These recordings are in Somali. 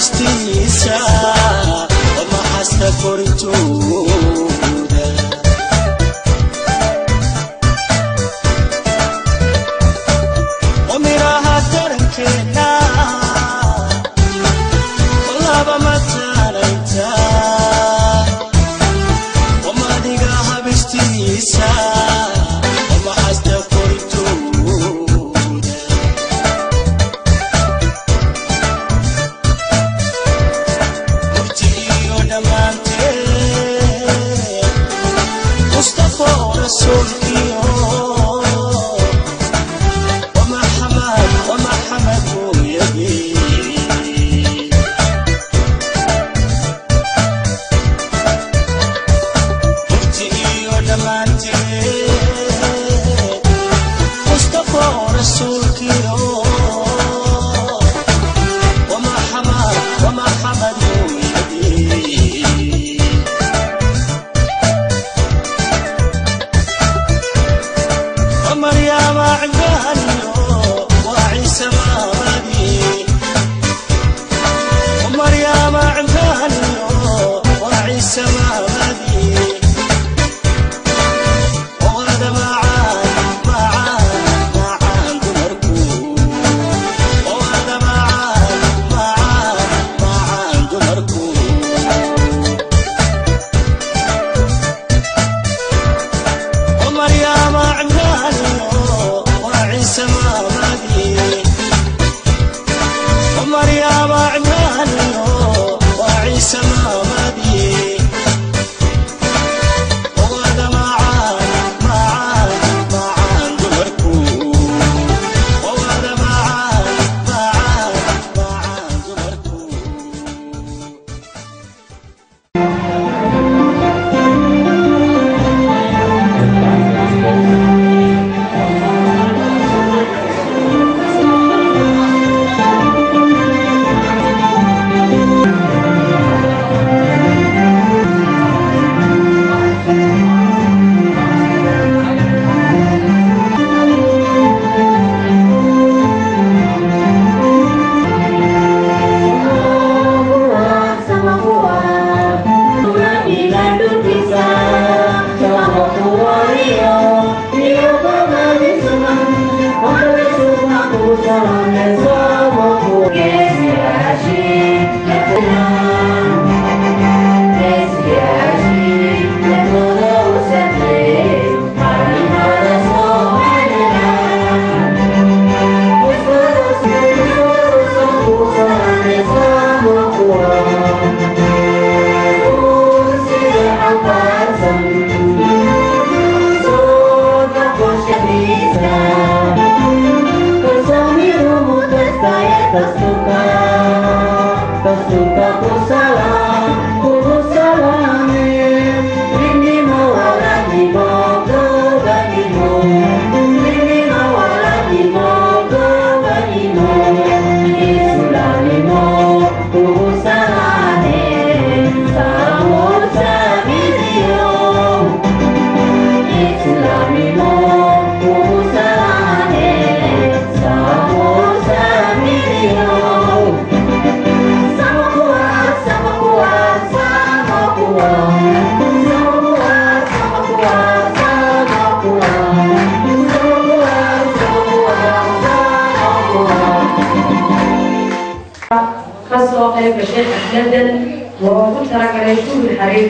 habistisa وما حاسة كورتودا ومراها تركنا والله بمتاليتا وما ديقا habistisa وما حاسة كورتودا مرتيو دمانتي مصطفى رسولكيو وما حمد ويبي مرتيو دمانتي مصطفى رسولكيو وما حمد مريم عقبانيو وعيسى مامدي ومريم عقبانيو وعيسى مامدي وغدا معان دمركو وغدا معان دمركو ومريم عقبانيو وعيسى مامدي ومريم عقبانيو وعيسى مامدي وغدا معان دمركو وغدا معان دمركو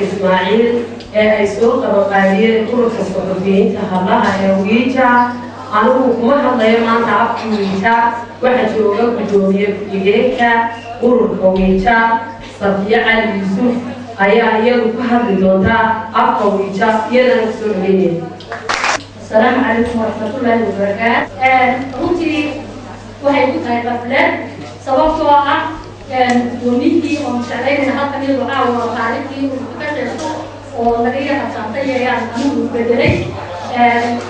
إسماعيل سوق بقالية كرة الصحفيين تخلها ويجا أنا وكما هذا ما تعب ويجا واحد يوقف بدونية بيجيكا كرة ويجا صفية علي يوسف هي وكهر بدونها أبقى ويجا يلا نسولين. السلام عليكم ورحمة الله وبركاته. runtii waxay ku tahay qaflad sababtoo ah doonidii oo jeclayna halkan iyo caawa taariikhdii uu ka qeexo oo laga yaabsantay ayaan anigu bedelay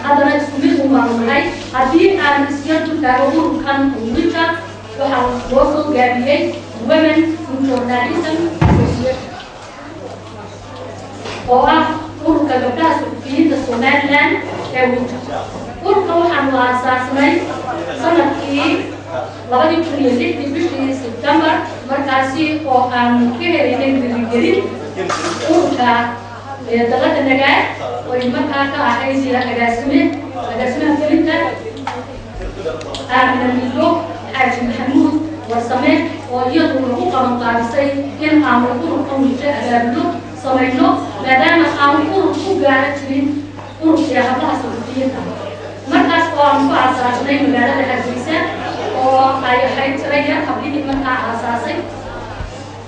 haddana isku mid u maarnahay haddii aan isku taago ururkan wiilka waxaa loo soo gaabiyey women in journalism oo ah ururka gabdhaha suxufiyiinta Somaliland ee wiilka ururka waxaan u aasaasnay sanadkii 2006 bishii September markaasi oo aan ka helaynay dhiirigelin ururka dalada nagaad oo markaa ka ahayd sida agaasimaha gelinta aamina midlo xaaji maxamuud warsame oo iyadu lagu qaban qaadisay in aanu ururka wiilka abaabilo samayno maadaama aanu urur ku gaara jirin ururka hablaha suxufiyiinta markaas oo aan ku aasaasnay magaalada hargeysa oo ay ahayd tiraya hablihii markaa aasaasay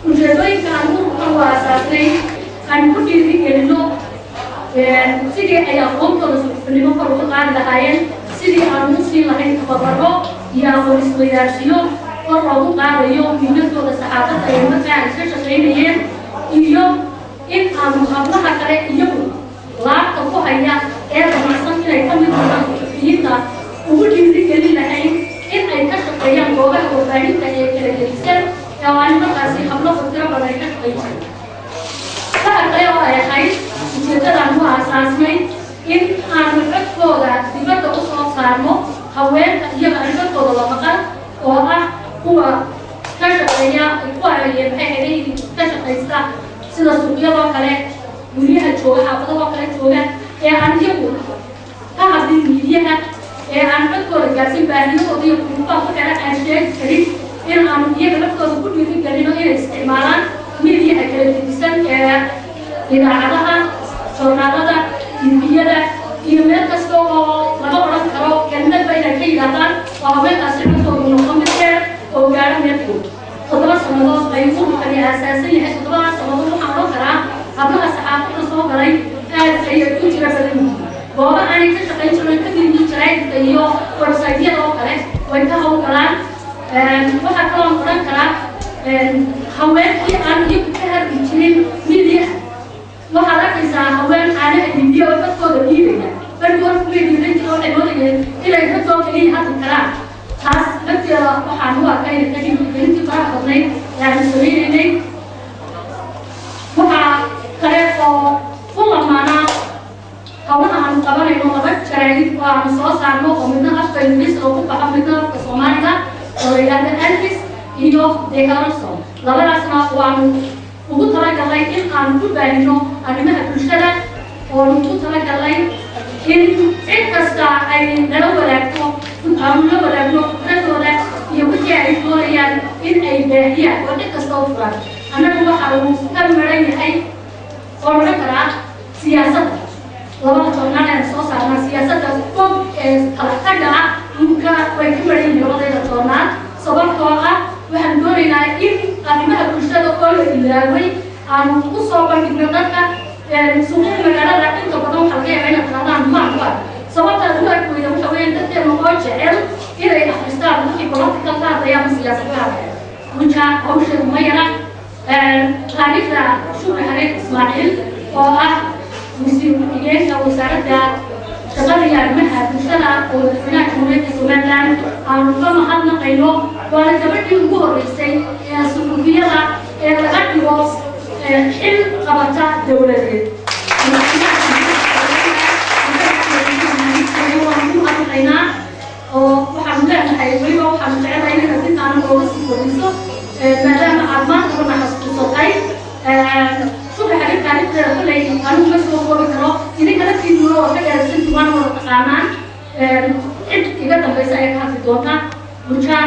ujeedooyinka aan ururkan u aasaasnay aan ku dhiirigelino sidii ay aqoontooda suxufinimo kor uga qaadi lahaayeen sidii aan u siin lahayn tababaro iyo aqoon isweydaarsiyo kor loogu qaadayo miinadooda saxaafadda ay markaa ay ka shaqaynayeen iyo in aanu hablaha kale iyagu laabta ku haya ee damacsan inay ka mid noqdaan suxufiyiinta ugu dhiirigelin lahayn in ay ka shaqeeyaan goobaha warbaahinta ee kala gedisan oo aan markaasi hablo tiro badan ay ka shaqayn jireen waxa kale oo ay ahayd ujeedadaan u aasaasnay in aanu codkooda dibadda u soo saarno haweenka iyaga aan codkooda la maqan oo ah kuwa ka shaqeeya kuwa maxay ka shaqaysta sida suuqyadoo kale guryaha jooga xaafadahoo kale jooga ee aan iyagu ka hadlin miidiyaha ee aan codkooda gaarsin baahiyadooda iyo kuruufaha ku xeran aan sheegi karin in aanu iyaga laftooda ku dhiirigelino inay isticmaalaan miidiyaha kala gedisan ee idaacadaha joornaalada tiiviyada iyo meel kasta oo laga odhan karo kelmadba inay ka yidhaahdaan oo haweenkaasi codkooda noqo mid dheer oo gaaro meel fog 7 sannadood ay ururkani aasaasan yahay 7 sannadood waxaan odhan karaa hablaha saxaafadda soo galay aad ayay ku jira badan yihiin gooba aanay ka shaqayn jirin ka dirgi jaraa'idka iyo websaytyada oo kale way ka hawlgalaan waxaa kaloo odhan karaa haweenkii aan iyagu ka hadli jirin miidiyaha waxaad arkaysaa haween caanaha iibiyo oo dadkooda dhiibaya bargoor kuway dhiiban jira waxay moodayeen inay dadoo keliya hadli karaan taas lafteeda waxaan u arkay inay ka dhiirigelintii faraha badnayd ee aanu samaynaynay waxaa kale oo ku lamaanaa hawlaha aanu qabanayno 2 jaraa'id oo aanu soo saarno oo midna afka ingiriis oo ku baxa midna afka soomaaliga oo la yidhaahdo alfis iyo degarson labadaasna waanu ugu talagalay in aanu ku baahino arrimaha bulshada oo ugu talagalay in cid kasta ay nala wadaagto aanu la wadaagno fikradooda iyo wixii ay doonayaan in ay baahiyaan oo cid kasta u furan annagu waxa uu ka maran yahay oo odhan karaa siyaasadda labada joornaal aan soo saarnaa siyaasadda fog ee kala taga ah dhulka way ka maran yihiin labadayda joornaal sababtoo ah waxaan doonaynaa in arrimaha bulshada oo la ilaaway aanu u soo bandhigno dadka suuqyada magaalada inta badan waxaa laga yaabaa inaad tirahdaan maanka sababta ugu arkooda waxa weeyaan dadkeena oo jecel inay akhristaan wixii political ka hadlaya ama siyaasad ka hadlaya runta hawsheedu ma yara taariikhda shukri xareed ismaaciil oo ah wasiir ku-xigeenka wasaaradda shaqada iyo arrimaha bulshada oo madaxweynaha jamhuuriyadda somaliland aanu ka mahadnaqayno waana gabadhii ugu horreysay ee suxufiyada ee laga dhigo xil qabata dowladeed oo waxaanu leenahay weliba waxaanu jecelahay inay arrintaana looga sii kordhiso maadaama aad maanta marna xasuusatay shukri xareed taariikhdeeda kolley anigu ma soo koobi karo idinka laftiinuna oo ka gaarsanti waana wada taqaanaan cid iga dambaysa ay ka hadli doonta bulsha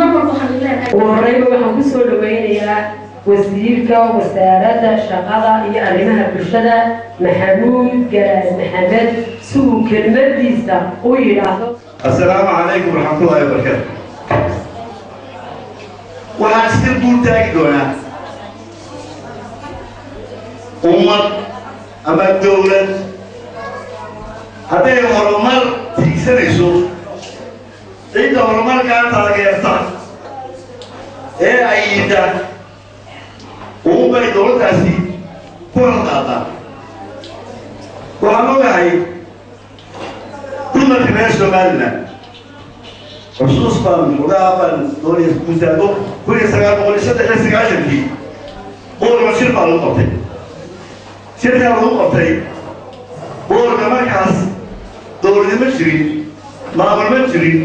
mar walba waxaan leenahay horeyba waxaan ku soo dhaweynayaa wasiirka wasaaradda shaqada iyo arrimaha bulshada maxamuud garaad maxamed si uu kelmadiisa u yidhaahdo السلام عليكم ورحمة الله وبركاته. waxaan iska duul taagi doonaa ummad ama dowlad hadday horumar tiigsanayso cidda horumarkaa taageerta ee ay yidaan uunbay dowladdaasi ku halqaadaa waxaan ogahay dumarka reer somaliland xusuus baan ogaa baan doonaya mustaago 1993 boorka shir baa lagu qabtay shirkaa lagu qabtay boorka markaas dowladnimo jirin maamul ma jirin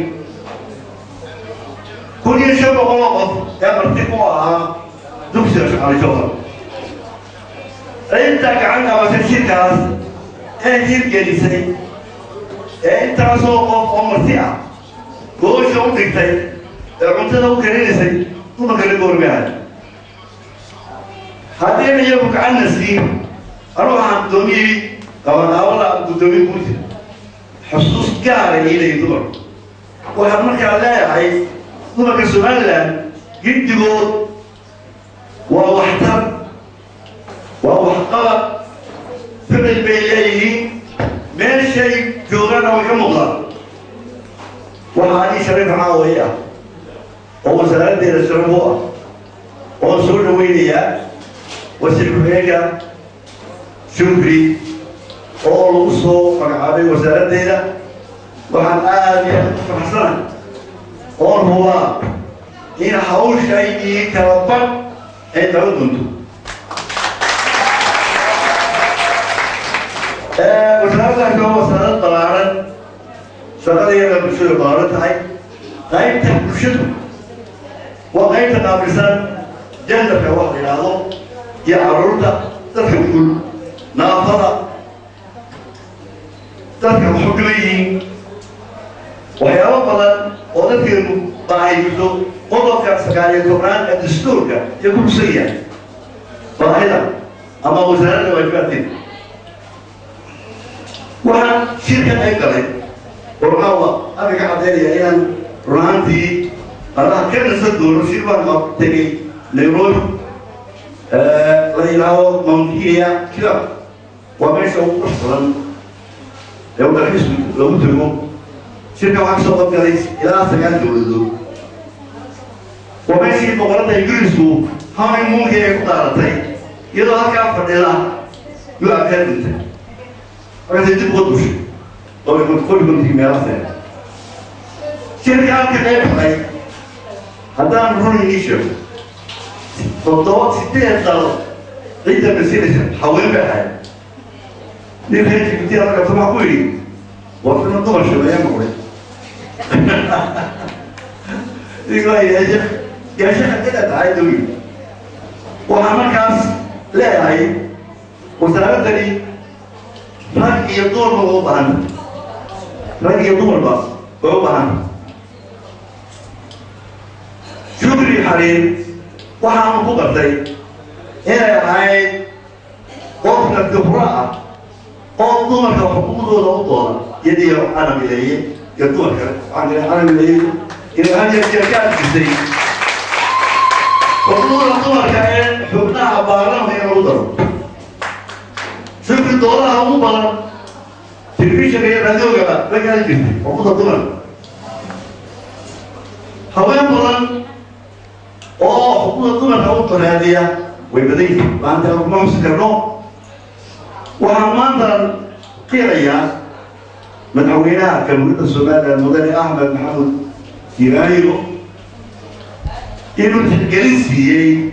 كل شباب وقف يمرتقوها دكتور على جوهر انت قعدنا وتشير كاس اهير جلسي انت سوق ومرتيع قول شو دكتي انت لو كريسي ثم قال قول بها هذين يبقى عنا سنين اروح عند دومي او انا والله عند دومي كنت حسوس قال الى يدور وحنا مركا لا هي ثم كسؤال يدقوا ووحتر ووحقر في البيليه من شيء جورانا وكمغلا وحالي شريف عاوية ووزارتي للشربوة وانصر ويليا وسيكوهيكا شكري ولوصو فقعابي وزارتي وحن آلية فحسن هو إن حول شيء كربك أنت ودنتو وزارة كما وزارة طلعنا شغالية بشيء طلعت هاي غاية تبشر وغاية تقابلسان جنة في واحد العظم يعرض تركب كل نافرة تركب حكمين وحيوان بلد وذكر باعيته قضى سكاري كبران الدستور يكون سيئا واحدا أما وزارة الواجبات وحن شركة أيضا ورغاوة أبقى عدالي أيضا رانتي الله كان نصدر شركة تجي نيروبي ليلاو ممكية كذا وماشي أصلا لو تركز لو تقوم شركة واحد صوت جالس إلى سكان جولدو وماشي بقولة يجلسوا هم ممكن يقطعوا إذا هكذا فدلا يؤكد أنت أنا تجيب قدوش أو يكون كل يوم في ميراثه شركة كذا بحي هذا نروح نيشر فالضوء ستة دولار إذا بسيرة حوالي بحي نفهم كتير أنا كنت معقولي وفي الدور شو يا مقولي يقول يا شيخ كده تعيدوا وعمل كاس لا هي وسألتني رأي يدور موضوعا رأي يدور بس موضوعا شكري حريم وحام قدرتي إلى هاي قطنا الدفراء قطنا كحقوق الأوطان يدي أنا بليه يدور أنا بليه إلى هذه الشركات الجديدة وطول الطور كائن حبناها بارام هي الوضر شوف الدولار مو بارام تلفزيون هي راديو كذا لكن الجديد وقود الدولار هواين بارام حقوق الدولار حقوق هذه ويبدي وأنت ما مسكرناه وهمان قيريا من عوينها كمدة السودان المدني أحمد محمود يرايو إنه الجنسية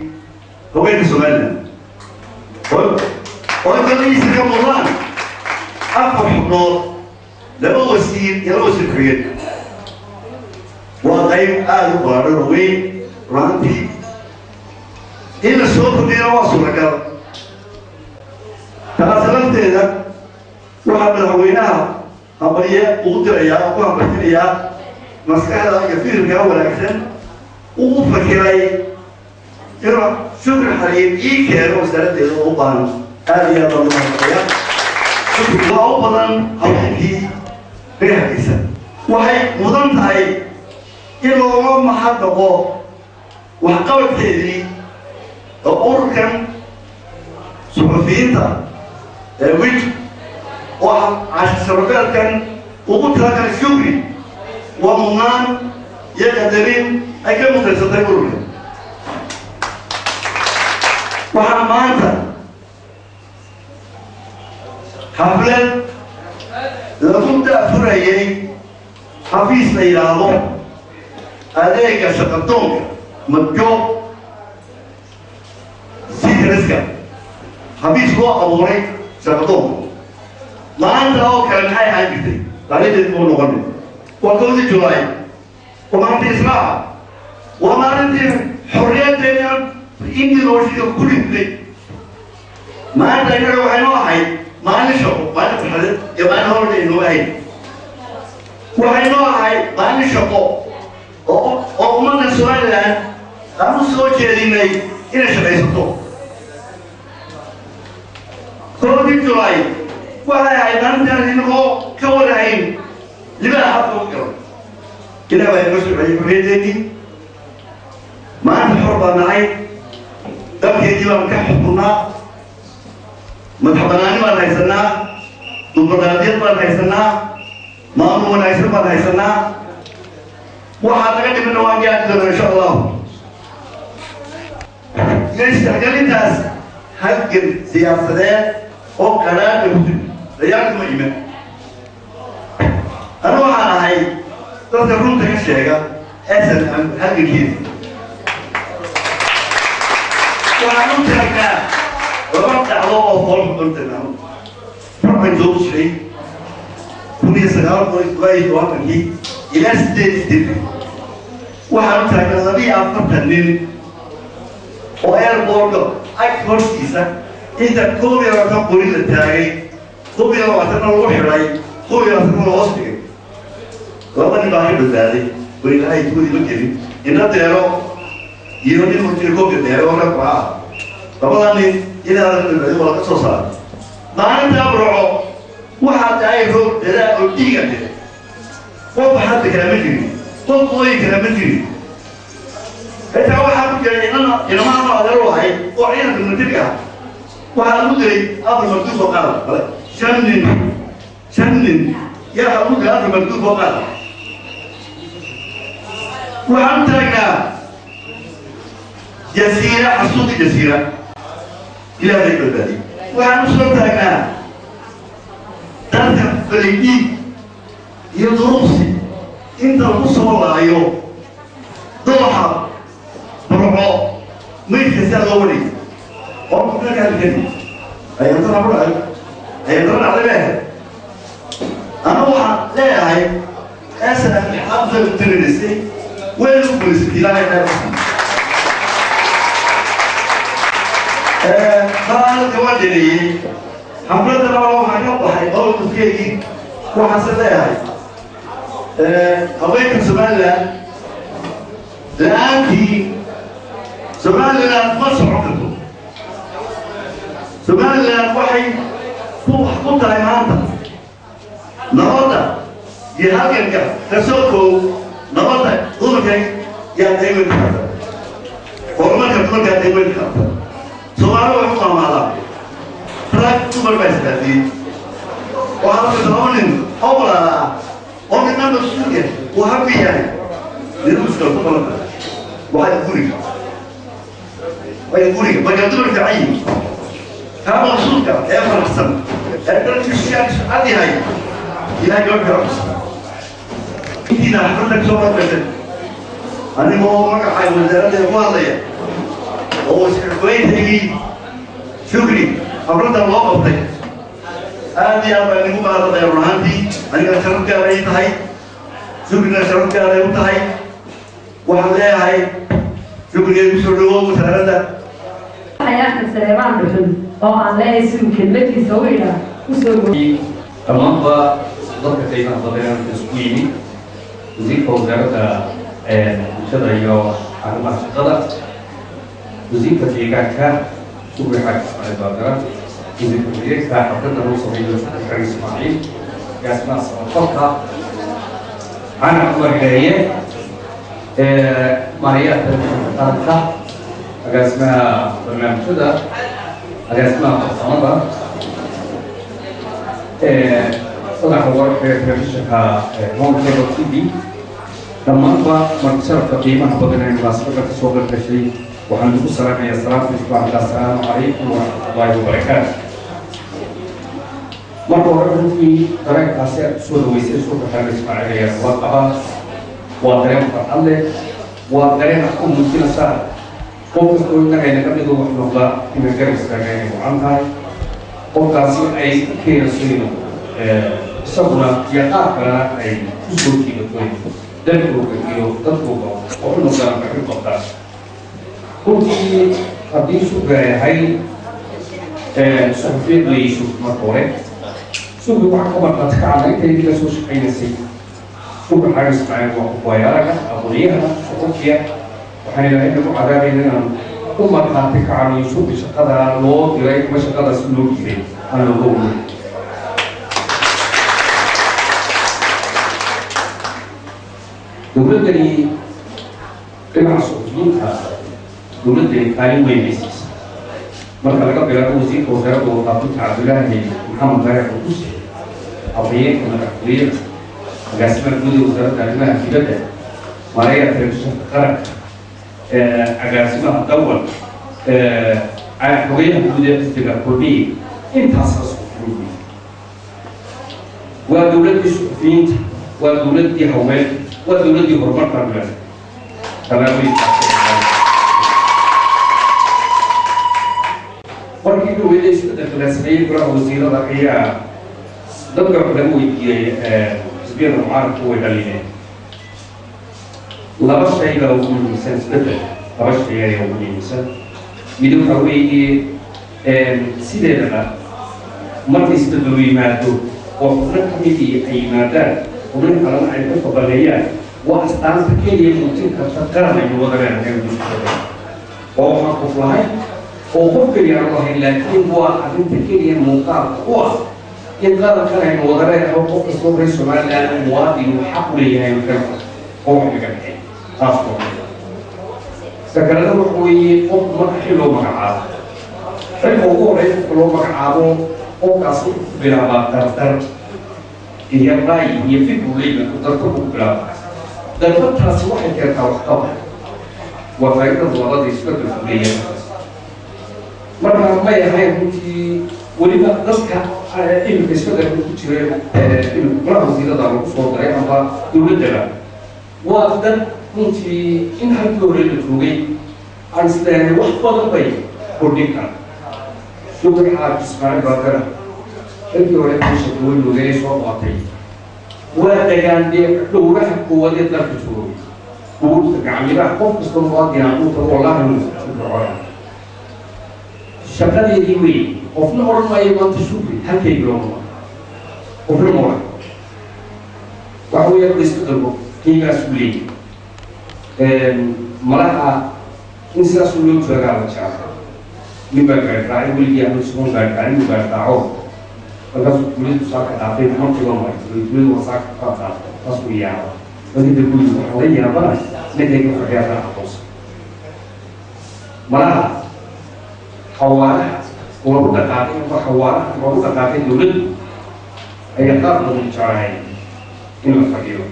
هو السودان والجنسية كمران أفضل حضور لما وسيل يلا وسيل كريت وغير آل بارر وين رانتي إن السوق دي رواصل لك تأثرت هذا واحد من عوينها عملية قدرية وعملية مسكها كثير من أول أحسن وفكري يرى شكر حريم كانوا سنة الأوطان هذه الله الحياة وأولا أوحي بها كيسا وهي مضمت هاي إلا ما حدقوا وحقوت هذه أوركم صحفيين ويج وعشر كان وقلت لك الشغل ومنان يقدرين أكيد متسطح يقولون وحمانتا حفلة لكم تأثر أيهي حفيظ ليلالو عليك شقطونك مجوب سيد رزقك حفيظ هو أبوري شقطونك ما أنت أو كلام هاي عندي لا ليه تقول نغني وكل جولاي وما في إسراع وما عندي حرية إني روشي كل شيء ما عندي أنا روحي نوحي ما عندي شغل ما عندي حد يبقى أنا هو اللي نوحي وحي نوحي ما عندي شغل أو من السؤال الآن أنا سويت اللي إلى شيء يسطو كودي جواي وهاي عندنا إنه كورهين لما حطوا كور كده بقى المسؤول عن البيت ما عندي حرب معي دبي جوا مكحبنا متحبناني ما نيسنا تبرديت ما نيسنا ما هو نيسنا ما نيسنا وحنا قد من واجهات إن شاء الله نستعجل الناس حق السياسات أو قرار المسلم رياض مجمع أنا وحنا هاي تذكرون تكشيء أسد حق الكيس وأنا تركنا ربط الله وفرم قلت لهم فرم زوج شيء كوني سجار كويس واقع هي إلى ستة وأنا تركنا ذبي أفضل تنين وأير بورد أكبر كيسة إذا كوبي رقم قريب التاعي كوبي رقم روح راي كوبي رقم وصفي لما نبغى بالذات وإذا هاي تقولي بكري إن تيرو يوني ممكن كوبي تيرو رقم طبعاً إلى هذا ولا قصصا ما أنت أبرع واحد عايزه لا أديك أنت وواحد كلامي وقوي كلامي إذا واحد يعني أنا ما أقدر هاي وعينا في المنطقة وعلى مدري أبو مكتوب وقال شنن يا أبو أبو مكتوب وقال وعم تركنا جزيرة حصول جزيرة إلى ذلك البلد وعم تركنا ترتب بلدي يدرسي أنت القصة والله أيوه ضوحة برعو ميت كسادوري وقت لك هذا الكلام أيضاً أقول أيضاً على بالها أنا واحد لا هاي أسأل أفضل الترنسي وين البوليسي لا يعرف قال جوادني حملت الله ما يوضح يقول تفكيري وحسن لا هاي أبيك سؤال لأنتي سؤال لا تمسح عقده سؤال لا وحي قلت هاي مانتا نهارده يهاجمك تسوقه نهارده ظلمك يا دايما كذا ورمك تقول يا دايما كذا سؤال وحنا ماذا تراك تمر بس هذه وهذا زمان أولا ومن نام السورية وهبي يعني نرمس كذا طبعا ويقولك بجدور في عين هذا مقصود يا فرحسن أنت في الشارع هذه هاي إلى يوم فرحسن إنتي نحن لك صورة بدل أنا ما هو مرة حي وزارة الفاضية هو كويس هيجي شكري أفرد الله قبضي هذه أنا اللي مو بعد يا برهانتي أنا شرط كاري تهاي شكري شرط كاري تهاي وحلا هاي شكري بسرعة وسرعة حياتنا سليمان بحل طبعا لا يسوي كلمتي سوينا وسوي المنطقة ضرب كيف نظرنا تسويني وزيد وزارة الشرع يو على الشغلة وزيد تجيكا سوي حاجة على البادرة وزيد تجيك حقنا نوصل إلى الشرع إسماعيل كاسماء صفقة أنا أقول هي ماريا تركها أجا اسمها برنامج كذا أجا اسمها صنبا صنع حوار في شكا هون كيلو تي في لما أنبا مركزر تقييمها بدنا نبصر في سوق التشريع وعندكم السلام يا سلام السلام عليكم ورحمة الله وبركاته. مرة في طريق آسيا سود ويسير سوق الحرب الإسماعيلية وقعها وطريق فتحله وطريق أكون ممكن سهل. قوم كلنا كنا كم يدور نقطة في مكان إسرائيل وعنها قوم كاسي أي كيرسينو سبنا يقع كنا أي سوتي بتوين dalkooga iyo dadkooga oo u noqdaan ka qabtaan runtii haddii suuqa yahay suxufiyeed leeyihiin marka hore suuqa waxaa ka marqaati kacana intay la soo shaqaynaysay suuqa xaaris macaan waa kuwayaaraga aqoonyaha suxufiya waxaan ilaahay nagu cadaabayna inaan u marqaati kacano suuqa shaqada loo diray ama shaqadaas loo diray aan looga wado dowladdani dhinaca suxufiyiinta dowladdani kaalin weyn haysiisa marka laga bilaabo wasiirka wasaaradda warfaafinta cabdilaahi maxamed baare quduus afhayeenka madaxtooyada agaasimaha guud ee wasaaradda arrimaha dibadda maareeyaha telefishinka qaranka agaasimaha dawal xogeyaha guud ee xisbiga kulmiye intaas la suxufiyiin waa dowladdii suxufiyiinta waa dowladdii haweenka waa dowladdii horumarka dowladda markii dowladda isbeddelka la sameeyey golaha wasiirada ayaa dadka laga weydiiyey xisbiyada mucaaradku way dhalineen laba shay baa ugu muhiimsan isbeddel laba shay ayaa ugu muhiimsan mid waxaa weeye sideedaba marka isbeddelu yimaado oo xubno ka midii ay yimaadaan xubno kalena ay ka fabaleeyaan waa astaanta keliya muujin karta qaran aynu wada leenahay oo waxaan qof lahayn oo qof keliya aan lahayn laakiin waa arrinta keliya muuqaalka u ah in qarankan aynu wada leenahay qof kastoo reer somaliland muwaadin uu xaq u leeyahay oo wax laga dhexay taas sakarada waxa weeye qof madaxii loo magacaabo xilka ugu horreeya qofka loo magacaabo qofkaas wuxuu ku bilaabaa dardar iyo ra'yi iyo fikru leeyahay dartar ku bilaabaa darbartaasi waxay keentaa waxqaba waa faa'iidada labada isbeddelku leeyahay marka may ahayn runtii weliba dadka iminka isbeddelka ku jira golaha wasiirada lagu soo daray amba dowladdaba waa dad runtii in halkii hore la joogay aan isleeyahay wax badan bay kordhin karaan suuqa xaaji ismaaciil baakara halkii hore meesha dowladooda soo qaatay waa degaan dee dhowraha koowaad ee dalka joogay qubuurta gacmilaha qof kasta muwaadinaa uu tago wallahi fircoona shaqadeedii wey qofna odhan maayo maanta shukri halkaygi looma qofna ma odhan waxa weeye hadda isku dalbo qiimaas u leeyahay malaha in sidaas loo joogaa la jecla nin baa gaadhraacay weligii ahlu sugan gaadhraa nin gaadhraaco markaasuu dowladdu saaka dhaafay markiiba maray dowladdu waa saaka ka dhaafay taas uu yaaba wadida guriga waxaa la yaabana ninkayga fadhiyaada aqoonsa malaha xawaaraha lagu dhaqaaqay amba xawaaraha lagu dhaqaaqay dowladdu ayaa qaar badan jeclahay in la fadhiyo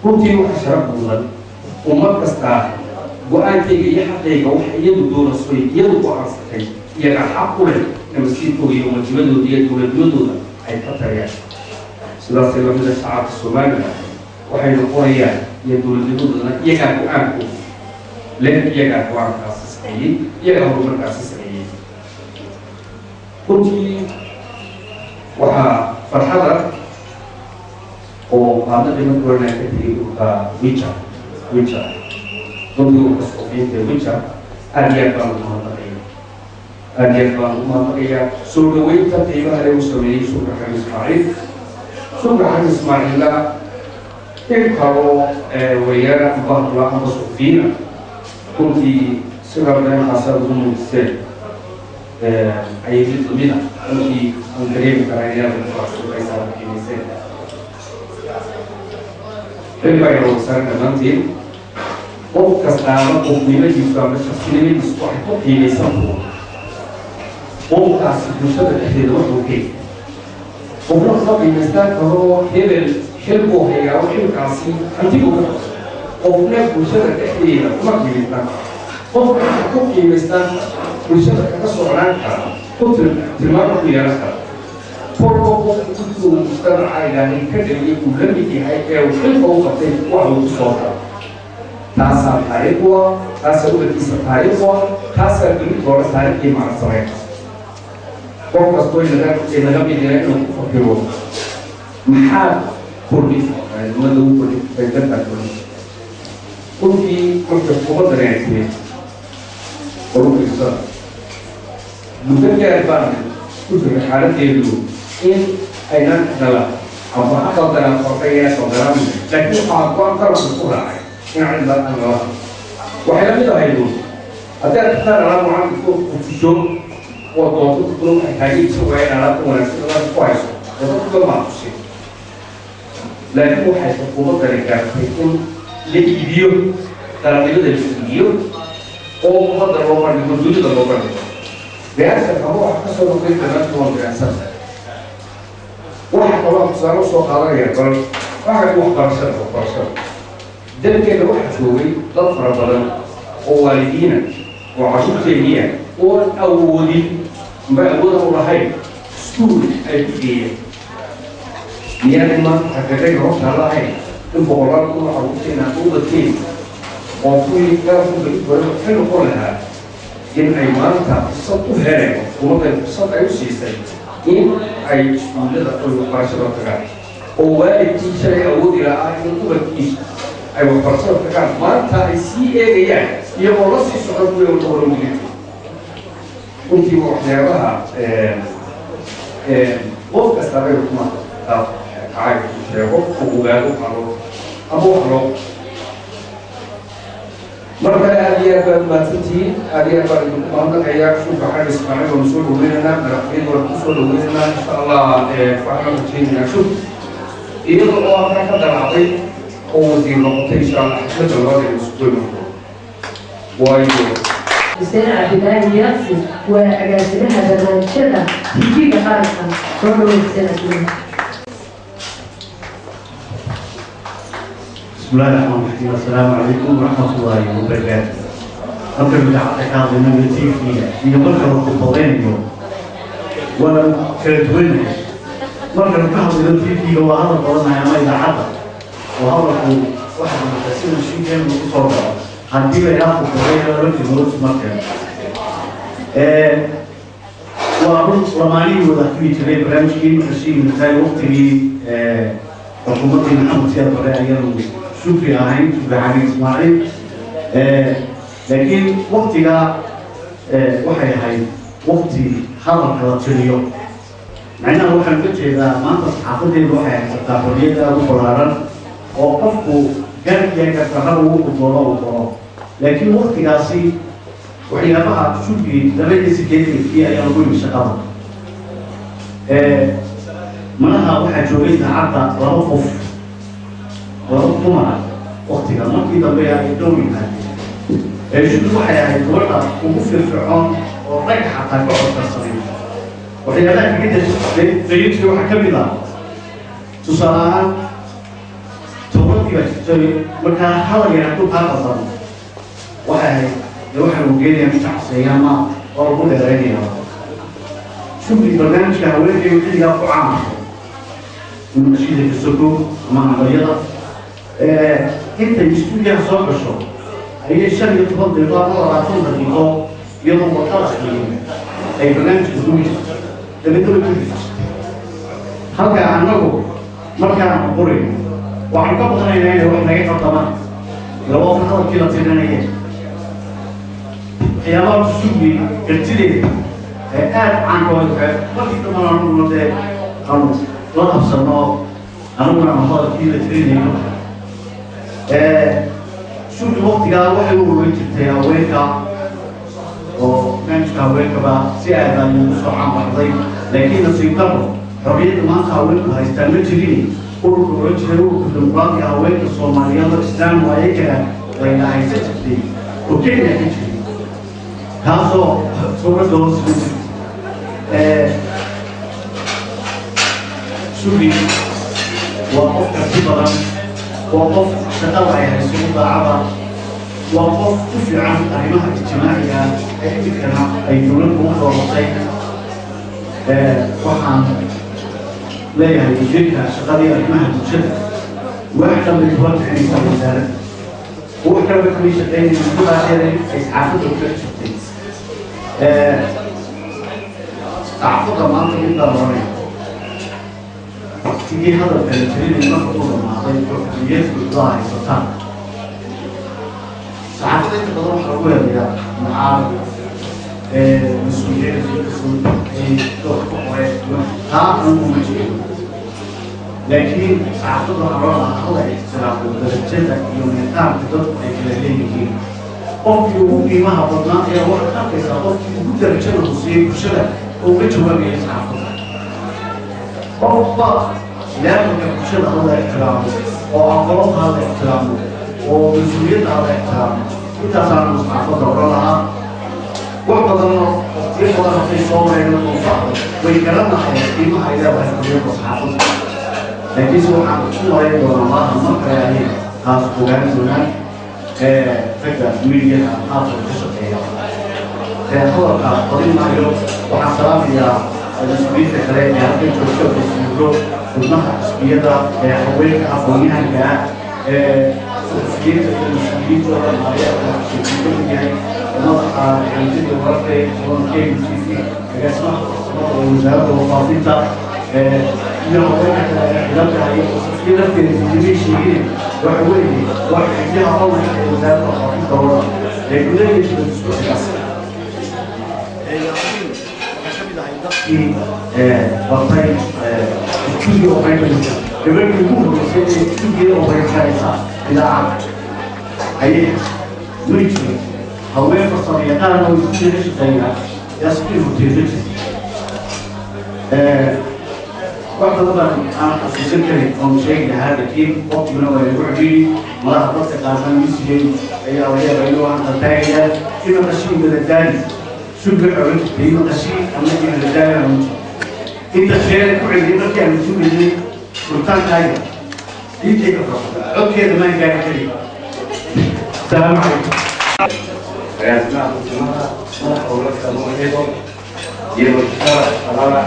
runtii waxa sharaf mudan ummad kastaa go-aankayga iyo xaqayga waxa iyadu doonayso iyadu go-aansatay iyaga xaq u leh masiirkooda iyo wajibaddooda iyo dowladnimadooda ay ka tariyaan sidaasay lamida shacabka somaliland waxay noqonayaan iyo dowladnimadoodana iyagaa go-aankooda leh iyagaa go-aankaasi sameeyey iyagaa horumarkaasi sameeyey runtii waxaa farxada oo qaadada marka horena ka tegay dhulka wijar runtii urka suxufiyiinta wijar aad iyo aad baan ugu mahadnaqaya aad iyo aad baan ugu mahadnaqayaa soo dhaweynta qiimaha le uu sameeyey shukra xamed ismaaciil shukra xamed ismaaciilla in kaloo wariyaana amba hadla amba suxufiyiina runtii sidaa deenkaasa ugu muujiseen ayay mid lamid ah runtii aan dareemi karaa inaad kuxasuuqaysaa qiimayseen xilbaa wasaare dhammaantiin qof kastaaba qofnimadiisu ama shaqsinimadiisu waxay ku qiimaysan tahay qofkaasi bulshada dhexdeeda wuxuu keenay qofna kuma qiimaystaan karo hebel xil buu hayaa xilkaasi hantigu ka qofna bulshada dhexdeeda kuma qiimaystaan qofka ku qiimaystaan bulshada kaga socnaan kara ku tilmaamo ku yeelan kara kolba qofka intuu mujtamaca ilaahay ka dhaliyay uu la mid yahay ee uu xilka u qabtay wax lagu soo daro taasaa taariikh u ah taasaa ubadkiisa taariikh u ah taasaa gelid hore taariikhdii macnasamay qof kastoo naga mid yahay inuu ku fakiro maxaa كورنيش المدة كورنيش بيتنا كورنيش كنت حكومة يعني ورود الصار متجه البان كنت في حالة يدو إن أين نلا أما أصل دنا فرقية صدرنا لكن أقوى كرم الصورة إن عند الله وحنا من هيدو أتى تختار على معامل في الشغل وتوصل تقول حاجة سوية على تونس الله كويس وتقول ما تصير لكن واحد حكومة كذا يكون للفيديو dalam itu dari video oh terlalu dulu terlalu biasa kamu akan selalu dengan tuan biasa wah kalau selalu soal ya kalau aku persen dan kita واحد شوي ضفر بدل والدينا وعشوق سيئة والأولي بعضهم رهيب سود أبدية يعني ما هكذا يروح على هاي البقرات كل عروسنا طول الدين وفي كافو بالبرد حلو كلها إن أي مانتا صوت هرم وممكن صوت أي شيء إن أي شيء لذا كل قرشة تكاد ووالد تيشري أود إلى آخر كل كيش أي قرشة تكاد مانتا سي إيه يبغى راسي شغل بيوم تورم جديد كنتي وحدها وقت استبعد ما عارف شيء وقت وقالوا أبو حلو مرة أدية ما تنتهي أدية بعد كياك شوف حال إسماعيل ومسؤول ومننا مرحبين والمسؤول ومننا إن شاء الله فاحنا متشين نشوف إذا الله كان دلعي هو دي الوقت إن شاء الله حسب الله المسؤول وايد حسين عبد الله ياسر وأجازمها برنامجنا تيجي بقارسة ربنا يسلمك. بسم الله الرحمن الرحيم السلام عليكم ورحمة الله وبركاته. أنت بتعطي هذا من التيفي يمرك الخطوين اليوم ولا كرتوين مرك بتعطي من التيفي هو هذا طلعنا يا ما إذا حدا وهذا واحد من التسير الشيء كان مصور هنجيب ياخذ خطوين ولا في نص مكان. وأقول رماني وذكري تري برامج كيم الشيء من خلال وقتي حكومتي محمد سياد بريان شوفي عين شوفي عين إسماعيل لكن وقتها وحي هاي وقتي حضر هذا اليوم معنا روح الفتح إذا ما أنت حافظي روحي التعبيرية وقرارا وقفوا كان يكفروا وطلعوا لكن وقتها سي وحي بقى شوفي درجة سكيتي في أي أقول الشقاوة منها واحد جوينا عرض رفوف ورفضنا وقتها ما في ضبيعة يدومي هذه شو واحد يقولها وقفل فرعون ورجع حتى يقعد الصغير وحينما جدا زيت له حكمنا تصارع تقولي بس مكان حاول يعطوك هذا الظن واحد يروح المجيء يمسح سيامة وربنا يرينا شوف البرنامج كهولي يمكن يقع عام من مشيدة السكون مع الرياضة أنت يستوي على صوب الشغل هي الشغل يتفضل يطلع على طول النظام يوم وطرش فيه أي برنامج تدوي تبي تقول هذا عنه مركز قري وعن قبل أنا يعني هو نجح طبعا لو في حال كذا تنانية خيارات السوي كتير عن قبل وقت طبعا أنا ده أنا لا أفسر أنا من هذا كذا تريني شو الوقت قال واحد وين جبتها وينك وكانش كوينك بقى سيادة يوسف عم بحضي لكن نصيبته ربيع ما كوينك هيستعمل جريني كل رجل في الديمقراطية هويك الصومالية والإسلام وهيك وين هيستجدي وكيف يجري هذا صورة دوس شوفي وقف كثيرا وقف تطوعي السلطة عبر وقف كفي عن أهمها الاجتماعية احتكنا أي دولة أخرى وصيح وحن لا يعني جيدها شغالية أهمها المجدد واحدة من الوقت عن يسمى ذلك واحدة من الكميشة الثانية من كل عشان يسعفوا الكميشة تعفضها منطقة جدا رمية وقتي هذا الفلسطيني ما خطوه معطي حريات بالله سلطان ساعات انت بتروح اقول يا معارض مسؤولين في ها لكن ساعات تروح الله احترام درجتك يوم القيامة تدخل إليه قفل قيمها بدنا يا واحد أكيد قفل درجة الخصية بشلة وبيجوا بقى يسعفون قفل لا يمكن بشلة هذا احترام وأقرب هذا احترام ومسؤولية هذا احترام إذا صار مصعب دورنا وبدنا يقدر في صور المصعب ويكرمنا قيمها إذا بحثنا مصعب لكن سبحان الله يقول الله ما يعني خاص فلان فلان فكرة ميديا خاصة بالشقية هو قضية معيو وعن سلام يا المسؤولين الكلام يا رب تشوف السيرو والنخع سبيدا حوالي عفونيها كا سبيد المسؤولين ولا المعيا سبيد يعني نضع يعني جد ورقة ونكيب في كاسمة ووزارة وفاضلة يوم يرجع يرجع يجيب شيء وحوالي واحد فيها أول وزارة وفاضلة دورة لكن لا يجب في وقتين استوديو أوبريشن يبقى يقول استوديو أوبريشن إلى عام أيه نريد هو يفصل يقال لو يصير زينا يصير تيجي واحد طبعا أنا أساساً كم شيء هذا التيم وقت من أول يوعدي ما أحبط كلام يسجل أي أولياء بينه عن التاجر كما تشين من الداري شو بيعمل بينه تشين أما من الداري أنت خير كل اللي ما كان شو اللي سلطان تاجر يجي كفر أوكي ما يقدر كذي السلام عليكم يا جماعة ما حولك أبو هيدو يبغى السلام